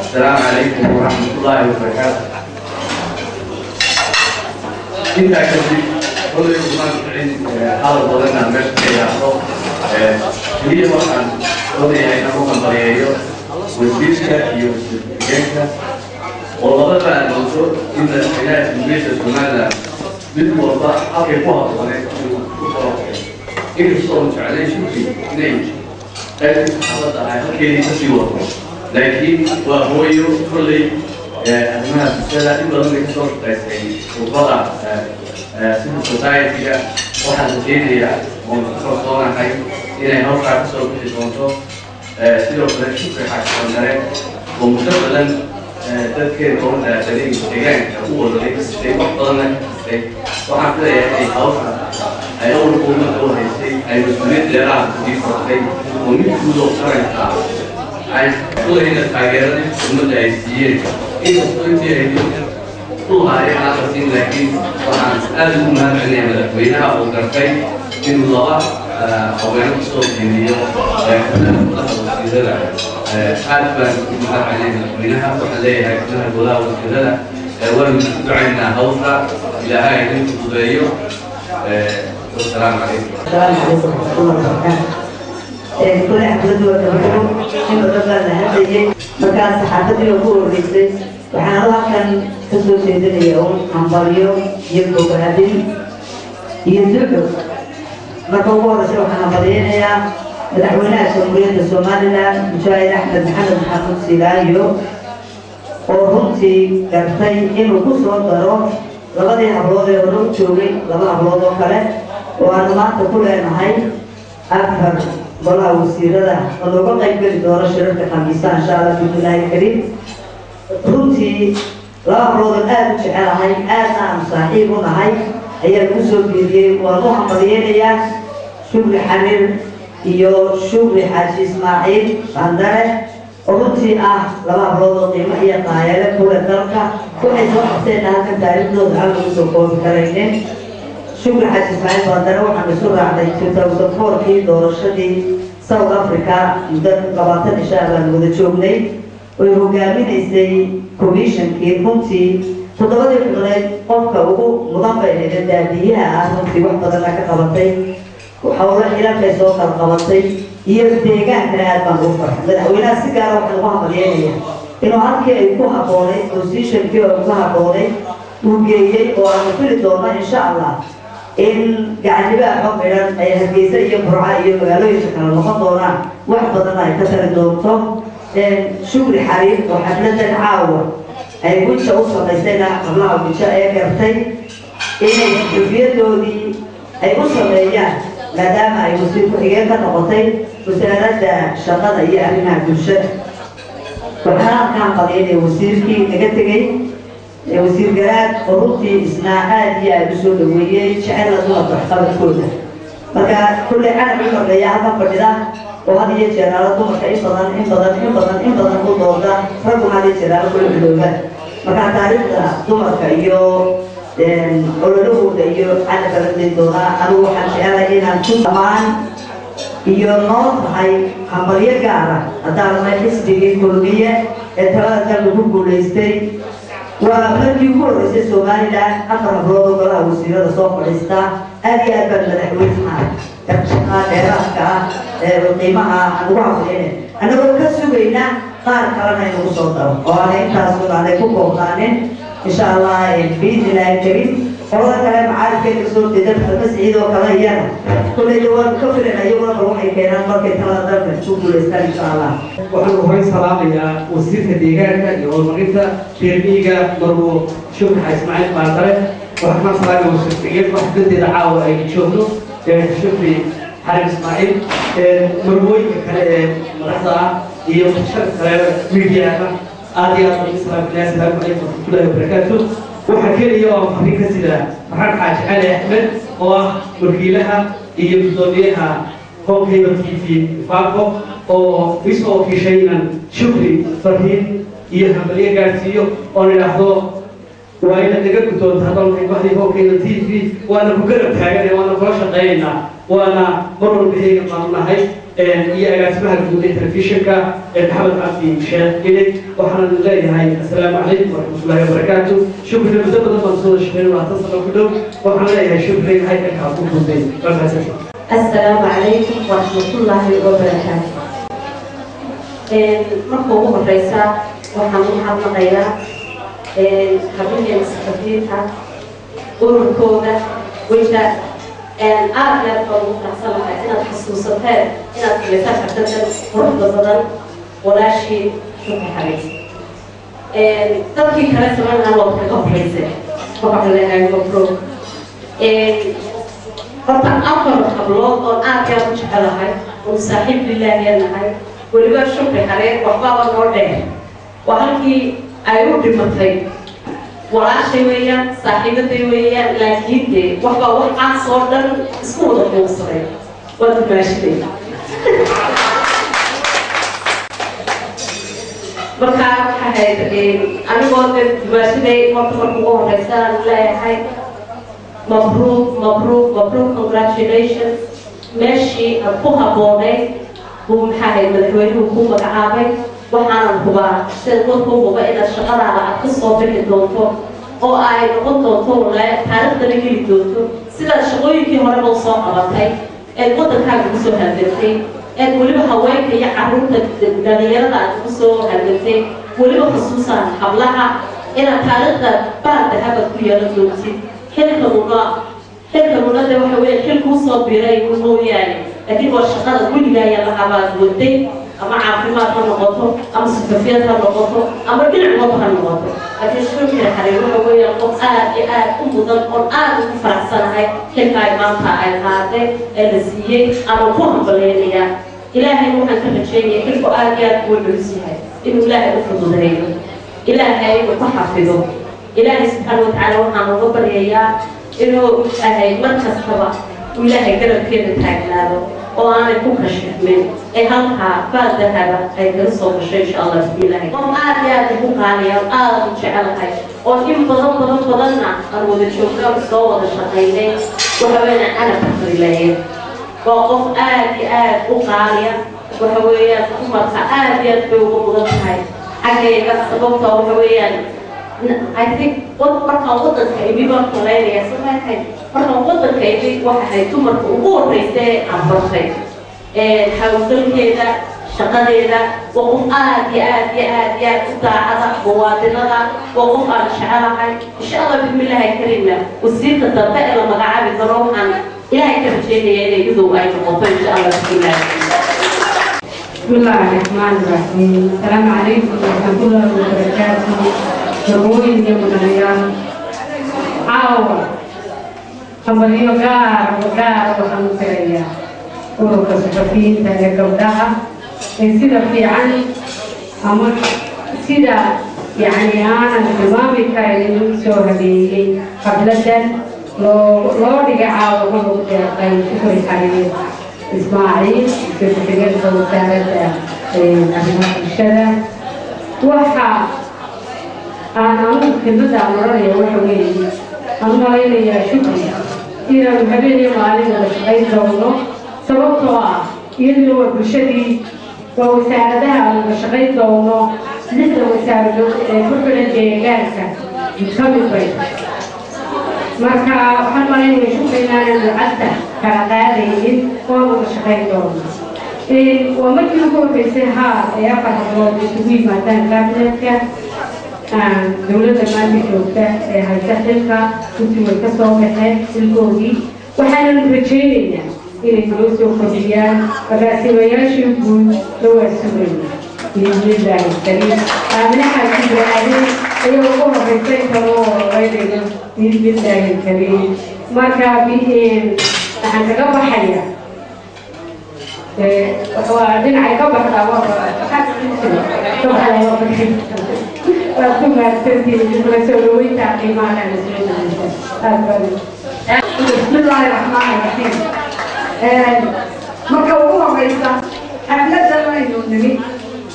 السلام عليكم ورحمة الله وبركاته. أنت كذي كل يوم ما تعين هذا ضلنا مشي يا أخو هي مثلا ضلي هاي نموذج ضليعيو والبيشة يوسف والله بقى المنصور إن الحياة البيشة كمان بالوضع أكيد واحد ضليع إيه الصوت عليه شو في نيجي لكن حضرت كيف تسيوه لكن وهو يقول أنا سألت إنه لم يكن صوت تسعين وقطع سيد سوسايتي واحد سيدي ومخصوصنا حي إلى هوكا صوت في صوته سيدو بدك شكر حق صندرة ومستقبلا تذكر قول تدين تجاه هو ذلك الشيء وحضرنا الشيء وحتى يعني هوكا أي أول قوة أول هالشيء أي مسؤولية لرا تجيب صوتي ومن كل أسرع عايز كل هنا تاجرني ومن العيسيين إيه مسؤولية هي كل هاي عارفين لكن طبعا ألف ما معني على وينها أو كرتين من الله أو يعني صوت دينية كذا عارفة ما معني وينها وحليها كذا ولا وكذا ورجعنا هوفا إلى هاي الانتظارية والسلام عليكم. السلام عليكم ورحمة الله وبركاته. كل حفلة وتبعهم إنه ربنا هذه مكان صحافة يقول رئيسي وحنا الله كان كسر سيدنا اليوم عن بريو يبقوا بهدين يزعلوا مركوبوا رسول حنا بدينا يا مدحونا سمرية الصومالية مشاهد أحمد محمد سيلايو ورمتي كرتي إنه كسر ضروري labadii hablood ee hore u joogay laba hablood oo kale oo aan maanta ku leenahay afar golaha wasiirada oo looga qayb geli doono shirarka khamiista insha Allah bismillaahi kariim runtii laba hablood oo aad u jecelahay aadna aan saaxiib u nahay ayaa lagu soo biiriyey waan u hambaliyeynayaa shugli xamir iyo shugli xaaji ismaaciil bandare runtii laba hablood oo qiimo iyo qaayale kule dalka waxay soo qabteen halkan taariikhdooda aan lagu soo koobi karaynin shugli xaaji ismaaciil bandare waxaan isu raacnay 2004kii doorashadii South Africa muddo 20 insha Allah wada joognay way hogaaminaysay commissionkii runtii toddobadii xubnood qofka ugu mudan bay ahayd daadiyaha runtii wax badan ka qabatay وحاول إلى كيسوق القبطي يرتجع من هذا الموضوع. مدحونا سكر وحنا ما مليانية. inuu halkii ay ku haboonay positionkii oo ku haboonay uu geeyey oo aanu fili doono insha allah in gacanibaa xog xidhan ay Hargeysa iyo Burco iyo magaalooyinka kale noqon doonaan wax badan ay ka tari doonto shukri xariir oo xafladan caawa ay guusha u samaysayna qablaha guusha ee gartay inay xubniyadoodii ay u sameeyaan maadaama ay wasiir ku-xigeen ka noqotay wasaaradda shaqada iyo arrimaha bulshada waxaan halkaan qadiyay wasiirkii naga tegay wasiir garaad oo runtii isna aad iyo aad u soo dhaweeyey jecel dumarka waxqabadkooda marka kulley canab u marleeya halkan fadhida oo had iyo jeer ala dumarka in badan u dooda ragguna had iyo jeer ala kula bilowda marka taariikhda dumarka iyo ololahooda iyo canab baladin doonaa anigu waxaan jecelahay inaan ku dhamaan iyo noo tahay hambalyo gaara haddaan nahay xisbigii kulmiye ee talada dalka ku guulaystay waa markii ugu horreysay Somaliland afar hablood oo golaha wasiirada soo fadhiista aad iyo aad baan madaxweynaha shaqada dheeraadka qiimaha ugu hafayeen annagoo ka sugayna qaar kalena inuu soo daro oo aanay intaas aanay ku koobnaanin insha allah biidnillaahi karim qolada kale macaarifkeeda soo jeeda masciid oo kale iyana kulley waan ka filan ayaguna waxay keenaan markay talada dalka ku guulaystaan insha allah waxaan horey salaamayaa wasiirka deegaanka iyo horumarinta beermiyiga marwo shukri Ismaaciil Baardare waxaan salaamayaa wasiirka waxdadeeda caawa ay joogno shukri xariir Ismaaciil marwooyinka kale ee madaxda ah iyo shaqada kale miidiyaha aad iyo aad u salaamayaan salaamu calaykum warahmatullaahi wabarakaatuh waxaa keliya oo fariin ka sida Farxaan Xaaji Cali Axmed oo ah wakiilaha iyo gudoomiyaha Hoggaanka TV Faafo oo isoo kiishaynan shukri fariin iyo hambalyo gaarsiiyo oo yiraahdo waa in laga guddoonto hadalka Hoggaanka TV waana ku garab taagan waana kula shaqeynaa waana marwal bixiyay qaanahay iyo agaasimaha guud ee telefishinka Maxamed Cabdi Sheekh Ilay waxaan leeyahay assalaamu calaykum warahmatullaahi wabarakaatuh shukri muddo badan soo shaqeynay waa tasoo ku dhow waxaan leeyahay shukri hay'adda ka ku gudbay السلام عليكم ورحمة الله وبركاته. مرحبا بالرئيسة وحمد محمد غيرة حبيبي المستفيدها وركوبة وإنت أعلى فوق أحسن حاجة تحسوسها إن تلفها حتى تروح بصدر ولا شيء شو حبيبي. تركي كلام سمعنا عن وقت الرئيسة فقط لها المفروض. horta afar hablood oo aad ka u jecelahay oo saaxiib bilaahi anahay waliba shukri xareen waxba noo dheer waa halkii ay u dhimatay walaashay weeyaan saaxiibaday weeyaan laakiin dee waxba waxaas oo dhan isku wada quusaday waa dumaashiday marka waxaa hayd anigoo dee dumaashiday horta marka ugu horreysaan leeyahay مبروك مبروك مبروك congratulations ماشي أبوها بوني هو محاهي مدحوين هو مقعابي وحانا الكبار سيقول هو بقينا الشغل على قصة بك الدوتو أو آي نقول دوتو ولا تعرف دليل الدوتو سيدا الشغل في هنا موصوع قبطي المدة كان بسو هالبنتي ولما هواك هي عروض دليل عن بسو هالبنتي ولما خصوصا حبلها إلى تعرف بعد هذا كل الدوتي حلك منادى وحوي حلك وصابيري وموياني لكن والشغل كل جاي على حبات ودي أما عافيمات هالنقطة أما سكفيات هالنقطة أما بنع وضع هالنقطة لكن شو كده حريم وحوي القرآن ضد القرآن فرح سنة هاي حلك هاي مانتا هاي هذا الزيي أما كوهم بلينيا إلهي مو حنكمل شيء حلك آيات والبرسيها إنه إلهي أفرض ذهيه إلهي وتحفظه إلهي سبحانه وتعالى وحنا نغبر إياه إنه أهي مركز طبعا وإلهي قرب كيف تحقناه وأنا كوكش من هلها بعد هذا أي قصة إن شاء الله بسم الله هم آليات بوقالية وجعلها وإن بدلنا أرود الشوكة وصوّد الشقينين وحوينا أنا بحضر إليه وقف آليات بوقالية وحويات أمرها آليات بوقالية حقيقة سببتها وحويات I think markaan wadanka imi baan kuleynaya samahay markaan wadanka imi waxa ay dumarku ugu horeysay aan bartay hawlgalkeeda shaqadeeda وقف آد ساعة مواطنة وقف أنا شعرها إن شاء الله بسم الله الكريم والسيرة الضباء لما قاعد بروحا إلهي كرشيني يجذو أي نقطة إن شاء الله بسم الله. بسم الله الرحمن الرحيم. السلام عليكم ورحمة الله وبركاته. جمهوري الجمهورية عاوة خبريو وقار وحمسرية ورقة سفين تاني قبلها سيدة في عني أمر سيدة يعني أنا الإمامي كاين سوهدي قبلة لو رجع وهو قايم شكرا حبيبي إسماعيل في حجاج وسالة أبناء الشارع وحا أنا ممكن بدأ مرة وحوي أنا ليلى يا شكري إلى الحبيبي مالي أي دولة سببتها يلو بشدي وساعدها بشغل دولة لسه وساعدوا كل الجيران كم بيت marka waxaan malaynayaa shukriinaan lacagta kala qaadaynin oo wada shaqayn doono waa markii ugu horreysay ee afar hablood isugu yimaadaan kaabinetka dowladda maanta joogta ee haysa xilka runtii way ka soo baxeen xilkoodii waxaanan rajaynaynaa inay noo soo kordhiyaan agaasimayaashii guud dhowaa sugayna بإذن الله الكريم أمنحها الإبراهيم أيوه رفيقين كانوا غيرهم بإذن الله الكريم ما كابين نحن تقبل حياة وبعدين عيقبل حتى طبعا يوم ثم تنتهي المسؤولين تعقيمان عن بسم الله الرحمن الرحيم مكوّة رئيسة حفلة زمان النبي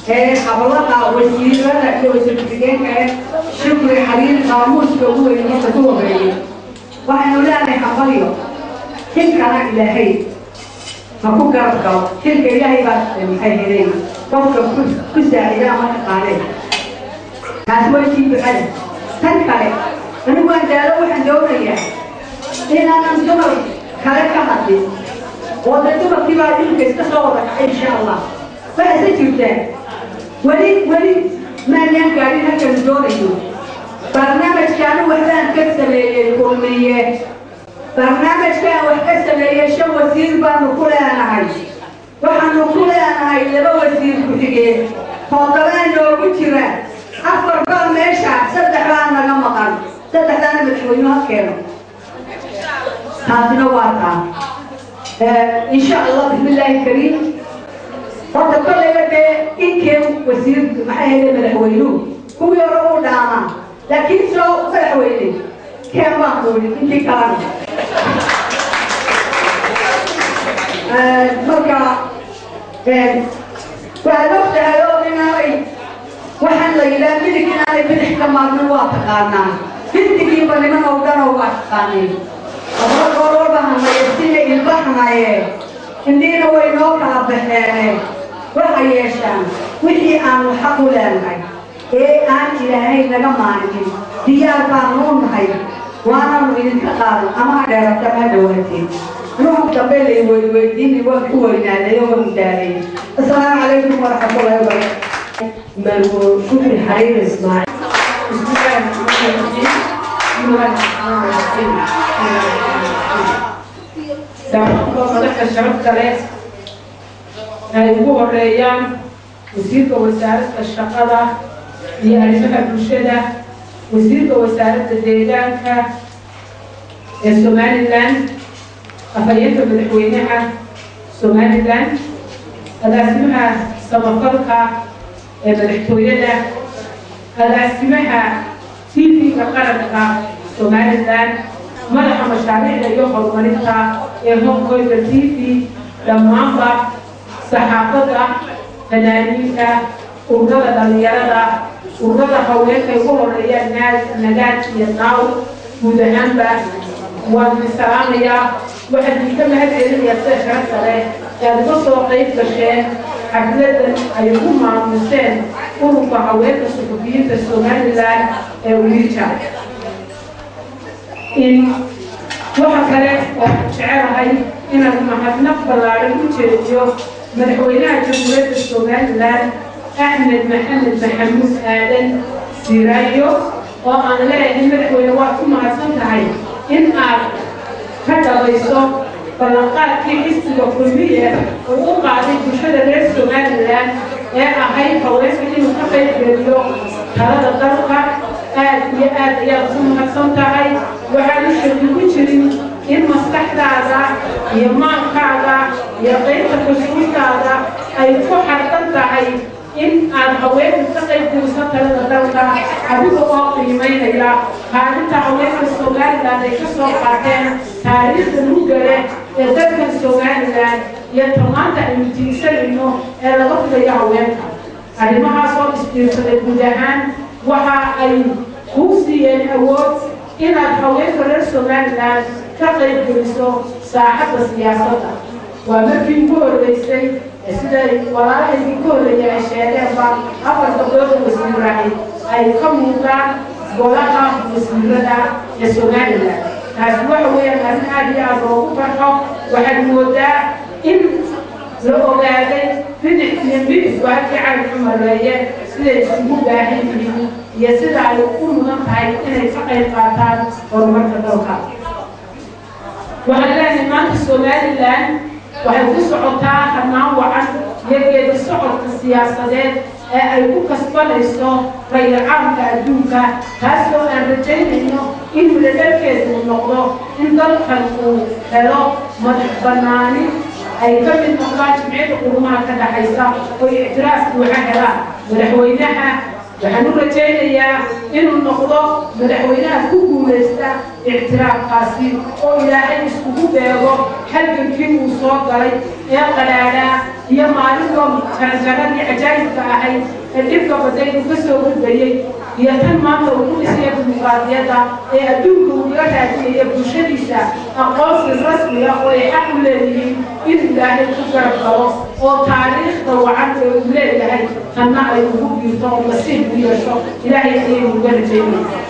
حفلة وسيلة وسيلتين شكر حبيب قاموس كوّة المسؤول وحنا لا نحفظيه تلك أنا إلهي ما كون قرب تلك إلهي بس مخيرين فوق كل ساعة ما تقارن هذا شيء بحاجة تنكره أنا ما جالو حنجوريه إن أنا نزمر خارج كهاتي وده تبغى تبغى يمكن تسوّرك إن شاء الله فهذا جدا ولي ما ينقارن كنزوريه برنامج كانوا وحدان كسلة الكلية برنامج كان وحكسلة شو وزير بانو كلها نهاي وحنو كلها نهاي لبا وزير كتير فضلان لو كتير أفضل قال ماشى صدق أنا جمعان صدق أنا متحولين كانوا هذا نوعها إن شاء الله بسم الله الكريم وتقول لك إن كان وزير محايد متحولين هو يروح دعما لكن سو متحولين كم معقول أنت كلام مركا وهذا هذا وحن ليلى ملك أنا بنحكم على الواقعنا بنتي بني من أودنا واقعني أقول بها ما يستيل البحر إننا وينوك بحنا وحيشان وحي أن حقولنا إيه أن إلهي نجمعنا ديار قانون هاي وأنا من الكلام أما درت ما دوتي نروح تبلي ويديني وقوينا اليوم داري السلام عليكم ورحمة الله وبركاته من شكر حرير إسماعيل بسم الله الرحمن الرحيم بسم الله الرحمن الرحيم صدق الشرف ثلاث هو الريان وزير وزارة الشقة هي أرزاق الرشدة وزير وزارة الديدانك سومالي لاند أفايته بالحوينها سومالي لاند هذا اسمها سمفرقة بالحوينة هذا اسمها تيفي كقرنها سومالي لاند ملح مشاريع يوخر مريضها يهم كويت تيفي لما أنبع صحافتها فنانينها ururada dhalinyarada ururada haweenka ugu horeeyaan nagaad iyo naaw guud ahaanba waan salaamayaa waxaan ka mahadcelinayaa sida sharafta leh ee aad uga soo qayb gasheen xafladan ay ugu maamuseen ururka haweenka suxufiyiinta Somaliland ee wiilka waxa kale oo jecelahay inaan mahadnaq ballaaran u jeediyo madaxweynaha jamhuuriyadda somaliland axmed maxamed maxamuud aadan siraayo oo aan leeyahay madaxweyne waad ku mahadsan tahay in aad ka dhabayso ballanqaadkii xisbiga kulmiye oo u qaaday bulshada reer somaliland ee ahayd haweenka inuu ka qayb geliyo talada dalka aad iyo aad ayaad ku mahadsan tahay waxaanu shaki ku jirin in maskaxdaada iyo maankaaga iyo qaybta xusuustaada ay ku xardan tahay in aad haweenka ka qayb geliso talada dalka adiga oo qiimaynaya kaalinta haweenka somaliland ay ka soo qaateen taariikhda mugale ee dadka somaliland iyo tamaanta aynu tiigsanayno ee laga filayo haweenka arrimahaas oo isbiirsaday guud ahaan waxa ay kuu siiyeen awood inaad haweenka reer somaliland ka qayb geliso saaxadda siyaasadda waa markii ugu horreysay siday walaalahaydii ka horreeyay ay sheegeenba 4 gabdhood oo wasiirahay ay ka muuqdaan golaha wasiirada ee somaliland taasi waxa weeyaan arrin aad iyo aad loogu farxo waxaad moodaa in la ogaaday bidix iyo bidix waa halkii cali cumareeye siday isugu baahan yihiin iyo sida ay u mudan tahay inay ka qayb qaataan horumarka dalka waxaan leenahay maanta somaliland waxay ku socotaa hannaan wacan iyo geedi socodka siyaasadeed ee ay ku kasbanayso rayil caamka adduunka taasoo aan rajaynayno in midadhalkeedu noqdo in dalkan uu helo madax bannaani ay ka mid noqdaan jimciyadda qurumaha ka dhaxaysa oo ictiraaf buuxa helaan madaxweynaha waxaan u rajaynayaa inuu noqdo madaxweynaha ku guulaysta ictiraafkaasi oo ilaahay iskugu beego halgankii uu soo galay ee qadhaadhaa iyo maalinoo jaranjaradii cajaa'ibka ahayd ee dhibka baday uu ka soo gudbayey iyo tan maanta uu ku dhisaya dimuqraadiyadda ee adduunka uu iga raadinaya bulshadiisa aqoonsi rasmiga oo ay xaq u leeyihiin inuu ilaahay ku garab galo oo taariikhda wacan ee uu leeyahay tanna ay ugu biirto oo nasiib u yeesho ilaahay ayaynu uga rajaynaysaa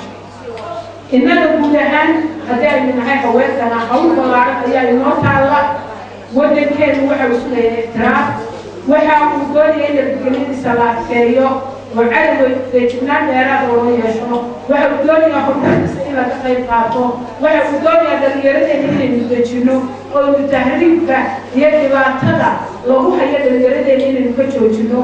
innaga guud ahaan haddii aynu nahay haweenkana hawl ballaaran ayaa inoo taalla waddankeenu waxa uu sugaya ictiraaf waxa uu doonaya in nabadgelyadiisa la adkeeyo oo cadowga feejignaan dheeraada loo yeesho waxa uu doonayaa horumarkiisa in laga qayb qaato waxa uu doonayaa dhallinyaradeena inaynu dejinno oo inu tahriibka iyo dhibaatada lagu hayo dhallinyaradeena inaynu ka joojinno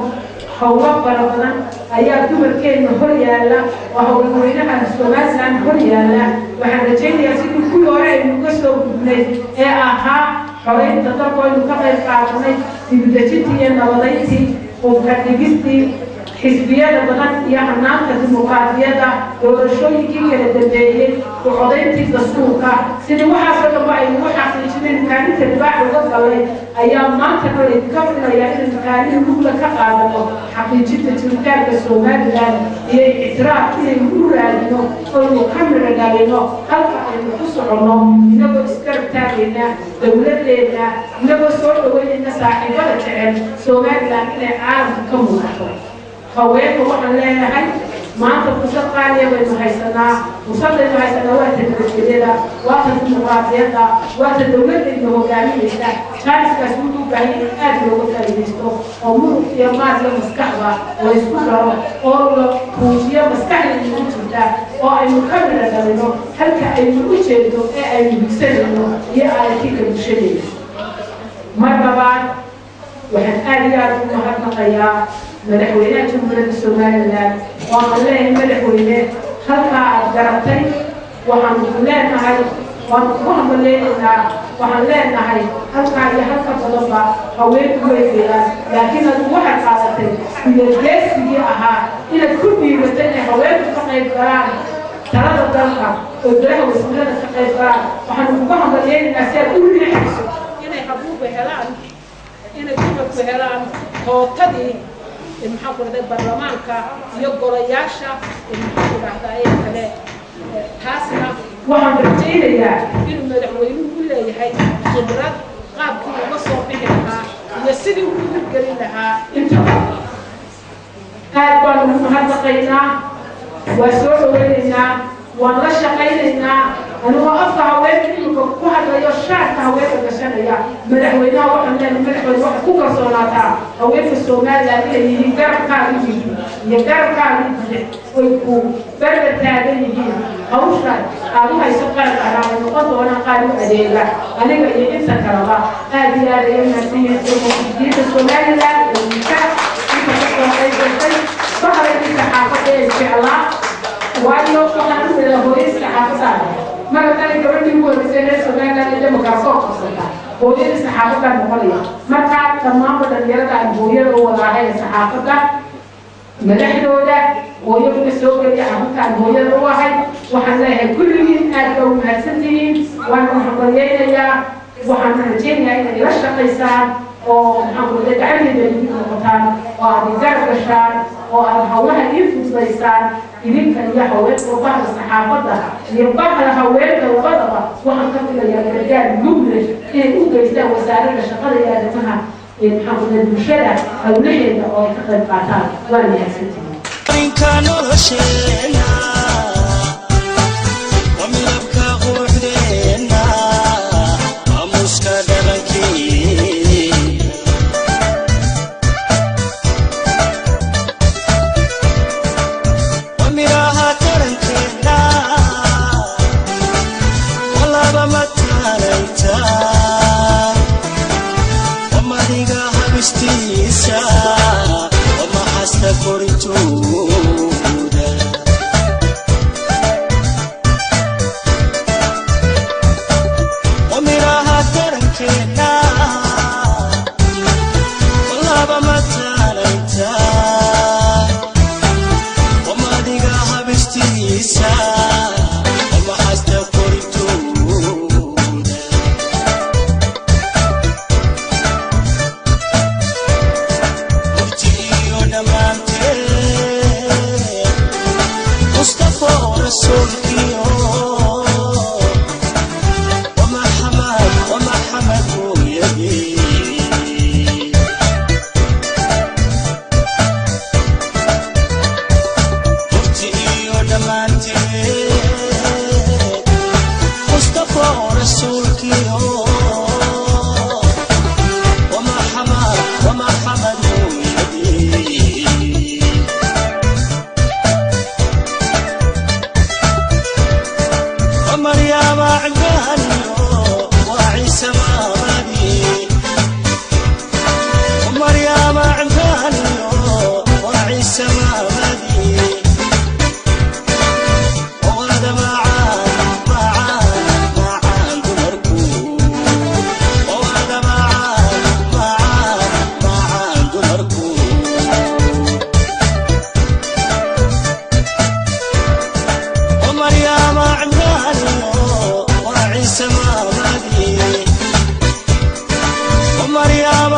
hawlo fara badan ayaa dumarkeenna hor yaalla oo haweenweynaha somaliland hor yaalla waxaan rajaynayaa sidii kuwii hore aynu uga soo gudnay ee ahaa xoreynta dalku aynu ka qayb qaadanay dibudejintii iyo nabadayntii hubka dhigistii xisbiyada badan iyo hanaanka dimuqraadiyadda doorashooyinkii kala dambeeyey u codayntii dastuurka sidii waxaasoo dhanba aynu u xaqiijinay kaalinta dibaaxa uga galay ayaa maantana laydinka filayaa inaynu kaalin mugla ka qaadano xaqiijinta jiritaanka somaliland iyo ictiraaf inaynu u raadino oynu ka midho dhalino halka aynu ku soconno inagoo isgarab taagayna dowladdeena inagoo soo dhaweynayna saaxiibada jecel somaliland inay caalamka ka muuqato haweenka waxaan leenahay maanta fursad qaaliya baynu haysanaa fursadaynu haysanaa waa ta nabadgelyada waa ta dimuqraadiyadda waa ta dowladaynu hogaaminaysa jaaniskaas wuxuu u baahan in aad looga faa'iidaysto oo muruq iyo maal iyo maskaxda la isku daro oo la tuujiyo maskaxdaynu u jirta oo aynu ka midho dhalino halka aynu u jeedno ee aynu higsanayno iyo aragtida bulshadayna mar labaad waxaan aad iyo aad u mahadnaqayaa madaxweynaha jamhuuriyadda somaliland waan leeyahay madaxweyne halkaa aad garatay waxaan ku leenahay waan ugu hambaleynaynaa waxaan leenahay halkaa iyo halka badanba haweenku weygayaan laakiin adigu waxaad qaadatay geesigii ahaa inaad ku dhiibatay inay haweenku ka qayb galaan talada dalka oo golaha wasiirada ka qayb galaan waxaan ugu hambaleynaynaa si aad u riixayso inay habuuba helaan inay dumarku helaan hootadii maxaa ku dhahday baarlamaanka iyo golayaasha maxaa ku dhahdaa ee kale taasna waxaan rajaynayaa inuu madaxweynuhu u leeyahay khibrad qaabkii uga soo bixi lahaa iyo sidii uu u gelin lahaa intaba aad baanu mahadnaqaynaa waa soo dhawaynaynaa waan la shaqaynaynaa أنا وقفت هواك إنه واحد يشعر هواك كشنيا مدحوينها واحد من المدحوين واحد كوكا صناعتها هواك السومال لكن يقدر كاريجي يقدر كاريجي ويكو فرد تاني هوشة أبوها يسقى الكلام النقطة وأنا قالوا أديلا أنا قاعد إنسان كلامه هذه يوم نسيت جديد السومال لا المكان فهذا الصحافة إن شاء الله وأنا أقول من الهوية الصحافة مرة ثانية قبل هو بسنة سنة كان ديمقراطية قصدا هوية الصحافة كان مقولة مرة تمام بدل يرد عن هوية وراها الصحافة مدحدوده هوية السوق اللي عملت هوية الواحد وحنا كل من أدوا مهتمين وأنا محضرين يا وحنا رجينا إلى الشقيسان ومحمد الدعمي بالنسبة للمكان وأبي زرق الشان وأبوها يفوز ليسان إذن كان يحوّل وبعض الصحافة يبقى هؤلاء الغضبة وحنقول يا رجال نبرج إيه وجيسا وزارة الشقة يا جماعة محمد المشهد أو نحن أو تقرب بعثان وأنا حسيتي. إن كانوا شينا ومن أبكى وحدنا أمسك دركي ومراها تركنا والله بمتاليتا وما ديقاها بستيسا وما حسن كوريتودا ومراها تركنا والله بمتاليتا وما ديقاها بستيسا وما حسن كوريتودا مصطفى رسولك وما حمد يدي قلتي ودمانتي مصطفى رسولك وما حمد يدي ومريم عقبالي وعيسى مامدي ومريم عقبالي وعيسى مامدي وهذا معان دمركو وهذا معان دمركو ومريم عقبالي وعيسى مامدي ومريم